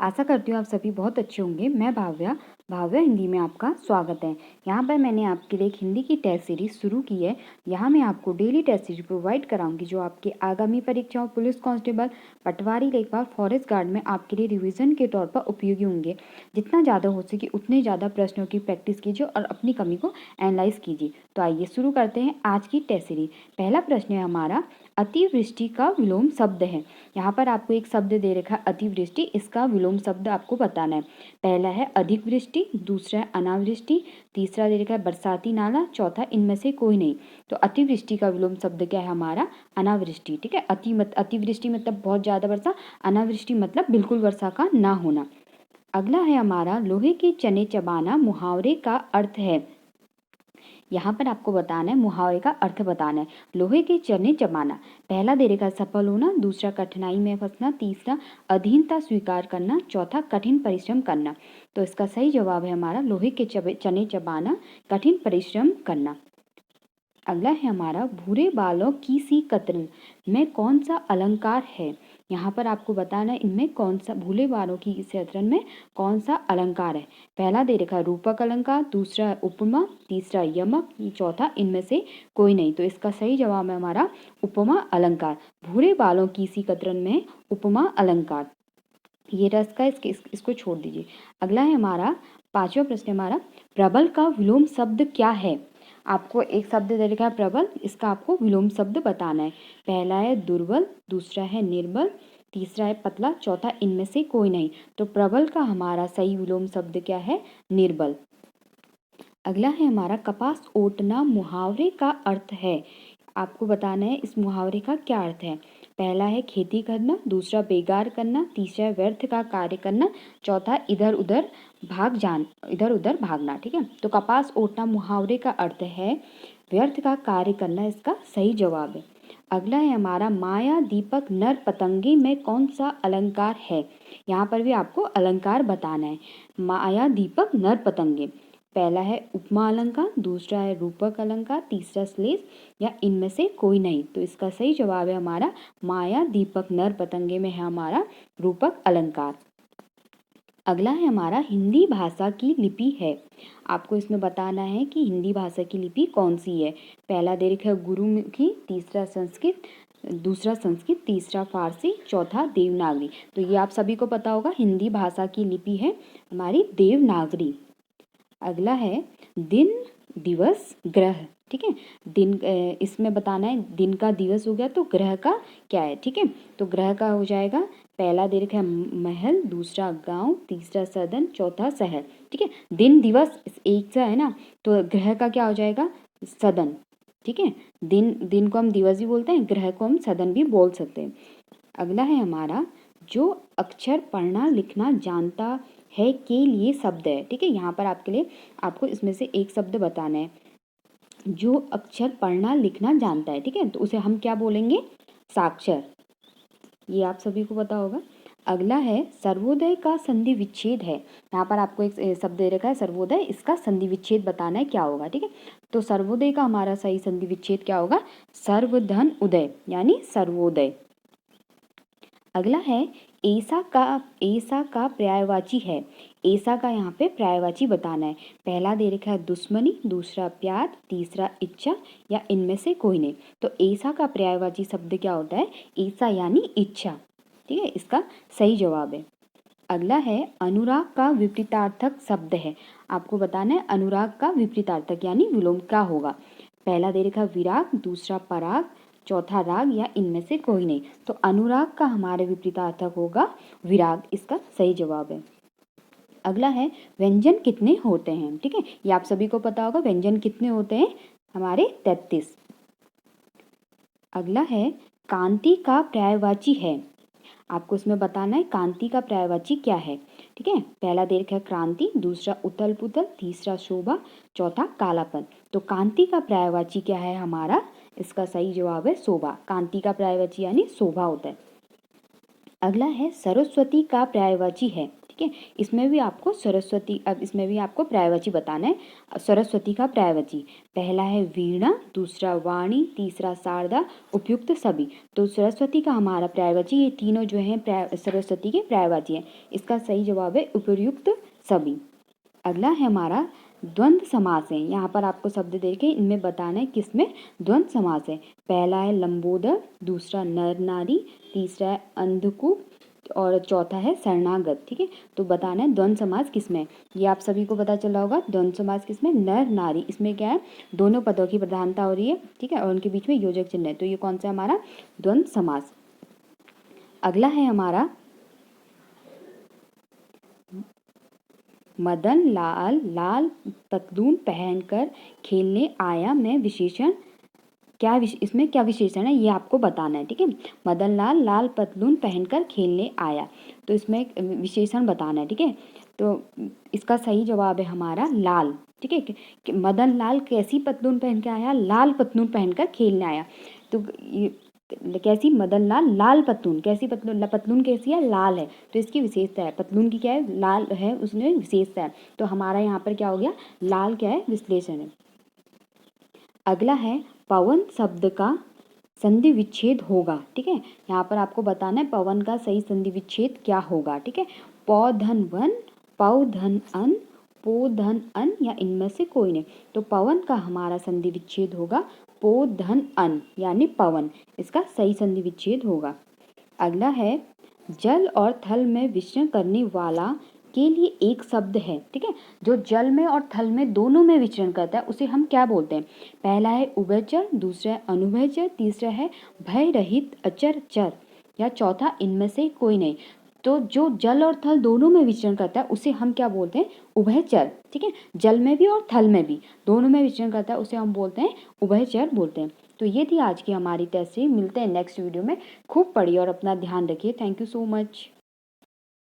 आशा करती हूँ आप सभी बहुत अच्छे होंगे। मैं भाव्या हिंदी में आपका स्वागत है। यहाँ पर मैंने आपके लिए एक हिंदी की टेस्ट सीरीज शुरू की है। यहाँ मैं आपको डेली टेस्ट सीरीज प्रोवाइड कराऊंगी जो आपके आगामी परीक्षाओं, पुलिस कांस्टेबल, पटवारी, लेखपाल, फॉरेस्ट गार्ड में आपके लिए रिवीजन के तौर पर उपयोगी होंगे। जितना ज़्यादा हो सके उतने ज़्यादा प्रश्नों की प्रैक्टिस कीजिए और अपनी कमी को एनालाइज कीजिए। तो आइए शुरू करते हैं आज की टेस्ट सीरीज। पहला प्रश्न है हमारा, अतिवृष्टि का विलोम शब्द है। यहाँ पर आपको एक शब्द दे रखा है अतिवृष्टि, इसका विलोम शब्द आपको बताना है। पहला है अधिक वृष्टि, दूसरा है अनावृष्टि, तीसरा दे रखा है बरसाती नाला, चौथा इनमें से कोई नहीं। तो अतिवृष्टि का विलोम शब्द क्या है हमारा? अनावृष्टि। ठीक है, अतिवृष्टि मतलब बहुत ज़्यादा वर्षा, अनावृष्टि मतलब बिल्कुल वर्षा का ना होना। अगला है हमारा, लोहे के चने चबाना मुहावरे का अर्थ है। यहाँ पर आपको बताना है, मुहावरे का अर्थ बताना है। लोहे के चने चबाना, पहला दे रखा सफल होना, दूसरा कठिनाई में फंसना, तीसरा अधीनता स्वीकार करना, चौथा कठिन परिश्रम करना। तो इसका सही जवाब है हमारा लोहे के चने चबाना, कठिन परिश्रम करना। अगला है हमारा, भूरे बालों की सी कतरन में कौन सा अलंकार है। यहाँ पर आपको बताना है इनमें कौन सा, भूले बालों की इस कतरन में कौन सा अलंकार है। पहला दे रखा है रूपक अलंकार, दूसरा है उपमा, तीसरा यमक, चौथा इनमें से कोई नहीं। तो इसका सही जवाब है हमारा उपमा अलंकार। भूरे बालों की सी कतरन में उपमा अलंकार। ये रस का इसको छोड़ दीजिए। अगला है हमारा, पांचवा प्रश्न हमारा, प्रबल का विलोम शब्द क्या है। आपको एक शब्द दे रखा है प्रबल, इसका आपको विलोम शब्द बताना है। पहला है दुर्बल, दूसरा है निर्बल, तीसरा है पतला, चौथा इनमें से कोई नहीं। तो प्रबल का हमारा सही विलोम शब्द क्या है? निर्बल। अगला है हमारा, कपास ओटना मुहावरे का अर्थ है। आपको बताना है इस मुहावरे का क्या अर्थ है। पहला है खेती करना, दूसरा बेगार करना, तीसरा व्यर्थ का कार्य करना, चौथा इधर उधर भागना। ठीक है, तो कपास ओटना मुहावरे का अर्थ है व्यर्थ का कार्य करना, इसका सही जवाब है। अगला है हमारा, माया दीपक नर पतंगे में कौन सा अलंकार है। यहाँ पर भी आपको अलंकार बताना है। माया दीपक नर पतंगे, पहला है उपमा अलंकार, दूसरा है रूपक अलंकार, तीसरा श्लेष या इनमें से कोई नहीं। तो इसका सही जवाब है हमारा माया दीपक नर पतंगे में है हमारा रूपक अलंकार। अगला है हमारा, हिंदी भाषा की लिपि है। आपको इसमें बताना है कि हिंदी भाषा की लिपि कौन सी है। पहला दे रखा है गुरुमुखी, तीसरा संस्कृत, दूसरा संस्कृत, तीसरा फारसी, चौथा देवनागरी। तो ये आप सभी को पता होगा, हिंदी भाषा की लिपि है हमारी देवनागरी। अगला है, दिन दिवस ग्रह। ठीक है, दिन इसमें बताना है दिन का दिवस हो गया तो ग्रह का क्या है। ठीक है, तो ग्रह का हो जाएगा, पहला दे रखा है महल, दूसरा गांव, तीसरा सदन, चौथा शहर। ठीक है, दिन दिवस एक सा है ना, तो ग्रह का क्या हो जाएगा? सदन। ठीक है, दिन को हम दिवस भी बोलते हैं, ग्रह को हम सदन भी बोल सकते हैं। अगला है हमारा, जो अक्षर पढ़ना लिखना जानता है के लिए शब्द है। ठीक है, यहाँ पर आपके लिए आपको इसमें से एक शब्द बताना है। जो अक्षर पढ़ना लिखना जानता है, ठीक है, तो उसे हम क्या बोलेंगे? साक्षर। ये आप सभी को पता होगा। अगला है, सर्वोदय का संधि विच्छेद है। यहाँ पर आपको एक शब्द दे रखा है सर्वोदय, इसका संधि विच्छेद बताना है क्या होगा। ठीक है, तो सर्वोदय का हमारा सही संधि विच्छेद क्या होगा? सर्वधन उदय यानी सर्वोदय। अगला है, ऐसा का पर्यायवाची है। ऐसा का यहाँ पे पर्यायवाची बताना है। पहला दे रखा है दुश्मनी, दूसरा प्यार, तीसरा इच्छा या इनमें से कोई नहीं। तो ऐसा का पर्यायवाची शब्द क्या होता है? ऐसा यानी इच्छा। ठीक है, इसका सही जवाब है। अगला है, अनुराग का विपरीतार्थक शब्द है। आपको बताना है अनुराग का विपरीतार्थक यानी विलोम क्या होगा। पहला दे रखा विराग, दूसरा पराग, चौथा राग या इनमें से कोई नहीं। तो अनुराग का हमारे विपरीतार्थक होगा विराग, इसका सही जवाब है। अगला है, व्यंजन कितने होते हैं। ठीक है, ये आप सभी को पता होगा, व्यंजन कितने होते हैं हमारे? 33। अगला है, कांति का पर्यायवाची है। आपको इसमें बताना है कांति का पर्यायवाची क्या है। ठीक है, पहला दे रखा है क्रांति, दूसरा उथल पुथल, तीसरा शोभा, चौथा कालापन। तो कांति का पर्यायवाची क्या है हमारा? इसका सही जवाब है शोभा। कांति का पर्यायवाची यानी शोभा होता है। अगला है, सरस्वती का पर्यायवाची है। ठीक ठीक है। इसमें भी आपको सरस्वती, अब इसमें भी आपको पर्यायवाची बताना है। सरस्वती का पर्यायवाची, पहला है वीणा, दूसरा वाणी, तीसरा शारदा, उपयुक्त सभी। तो सरस्वती का हमारा पर्यायवाची, ये तीनों जो हैं सरस्वती के पर्यायवाची हैं। इसका सही जवाब है उपयुक्त सभी। अगला है हमारा द्वंद्व समास है। यहाँ पर आपको शब्द देके इनमें बताना है किसमें द्वंद्व समास है। पहला है लंबोदर, दूसरा नर नारी, तीसरा है अंधकूप और चौथा है शरणागत। ठीक है, तो बताना है द्वंद्व समास किसमें है। ये आप सभी को पता चला होगा, द्वंद्व समास किसमें, नर नारी। इसमें क्या है, दोनों पदों की प्रधानता हो रही है, ठीक है, और उनके बीच में योजक चिन्ह है। तो ये कौन सा हमारा द्वंद्व समास। अगला है हमारा मदन लाल लाल पतलून पहनकर खेलने आया में विशेषण क्या, इसमें क्या विशेषण है ये आपको बताना है। ठीक है, मदन लाल लाल पतलून पहनकर खेलने आया, तो इसमें एक विशेषण बताना है। ठीक है, तो इसका सही जवाब है हमारा लाल। ठीक है, कि मदन लाल कैसी पतलून पहन के आया, लाल पतलून पहनकर खेलने आया। तो कैसी, मदन लाल लाल पतलून, कैसी पतलून, पतलून कैसी है, लाल है, तो इसकी विशेषता है। पतलून की क्या है, लाल है, उसमें विशेषता है। तो हमारा यहाँ पर क्या हो गया, लाल क्या है, विश्लेषण है। अगला है पवन शब्द का संधि विच्छेद होगा। ठीक है, यहाँ पर आपको बताना है पवन का सही संधि विच्छेद क्या होगा। ठीक है, पौ धन वन, पौ धन अन, पो धन अन, या इनमें से कोई नहीं। तो पवन का हमारा संधि विच्छेद होगा पो धन अन, यानी पवन, इसका सही संधि विच्छेद होगा। अगला है जल और थल में विचरण करने वाला के लिए एक शब्द है। ठीक है, जो जल में और थल में दोनों में विचरण करता है उसे हम क्या बोलते हैं। पहला है उभयचर, दूसरा है अनुभयचर, तीसरा है भय रहित अचर चर, या चौथा इनमें से कोई नहीं। तो जो जल और थल दोनों में विचरण करता है उसे हम क्या बोलते हैं, उभयचर। ठीक है, जल में भी और थल में भी दोनों में विचरण करता है उसे हम बोलते हैं उभयचर बोलते हैं। तो ये थी आज की हमारी टेस्ट सीरीज। मिलते हैं नेक्स्ट वीडियो में। खूब पढ़िए और अपना ध्यान रखिए। Thank you so much.